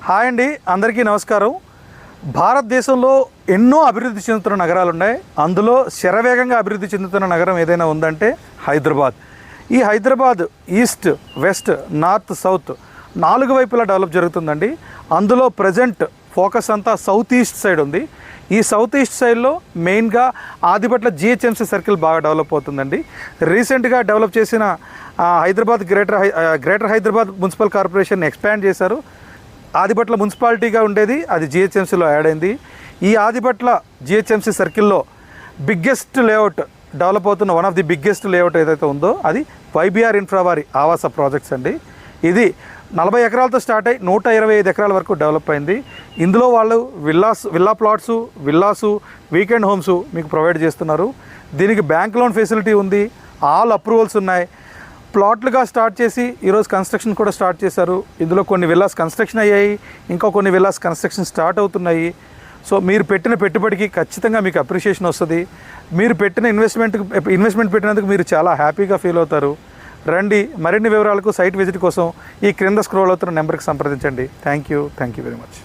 Hi అండి, అందరికీ నమస్కారం. భారతదేశంలో ఎన్నో అభివృద్ధి చెందుతున్న నగరాలు ఉన్నాయి. అందులో శరవేగంగా అభివృద్ధి చెందుతున్న నగరం ఏదైనా ఉందంటే హైదరాబాద్. ఈ Hyderabad east, west, north, south 4 వైపులా డెవలప్ జరుగుతుందండి. అందులో ప్రజెంట్ ఫోకస్ అంతా సౌత్ ఈస్ట్ సైడ్ ఉంది. ఈ సౌత్ ఈస్ట్ సైడ్లో మెయిన్గా ఆదిపట్ల జిహెచ్ఎంసీ సర్కిల్ బాగా డెవలప్ అవుతుందండి. రీసెంట్గా డెవలప్ చేసిన Hyderabad greater Hyderabad municipal corporation expand చేశారు. ఆదిపట్ల మున్సిపాలిటీగా ఉండేది, అది జిహెచ్ఎంసీలో యాడ్ అయింది. ఈ ఆదిపట్ల జిహెచ్ఎంసీ సర్కిల్లో బిగ్గెస్ట్ లేఅవుట్ డెవలప్ అవుతున్న one of the biggest layout ఏదైతే ఉందో అది వైబీఆర్ ఇన్ఫ్రా వారి ఆవాస ప్రాజెక్ట్స్ అండి. ఇది 40 ఎకరాలతో స్టార్ట్ అయ్యి 125 ఎకరాల వరకు డెవలప్ అయింది. ఇందులో వాళ్ళు villa plots, villas, weekend homes మీకు ప్రొవైడ్ చేస్తున్నారు. దీనికి బ్యాంక్ లోన్ ఫెసిలిటీ ఉంది, ఆల్ అప్రూవల్స్ ఉన్నాయి. ప్లాట్లుగా స్టార్ట్ చేసి ఈరోజు కన్స్ట్రక్షన్ కూడా స్టార్ట్ చేశారు. ఇందులో కొన్ని విల్లాస్ కన్స్ట్రక్షన్ అయ్యాయి, ఇంకా కొన్ని విల్లాస్ కన్స్ట్రక్షన్ స్టార్ట్ అవుతున్నాయి. సో మీరు పెట్టిన పెట్టుబడికి ఖచ్చితంగా మీకు అప్రిషియేషన్ వస్తుంది. మీరు పెట్టిన ఇన్వెస్ట్మెంట్ పెట్టినందుకు మీరు చాలా హ్యాపీగా ఫీల్ అవుతారు. రండి, మరిన్ని వివరాలకు సైట్ విజిట్ కోసం ఈ క్రింద స్క్రోల్ అవుతున్న నెంబర్కి సంప్రదించండి. Thank you very much.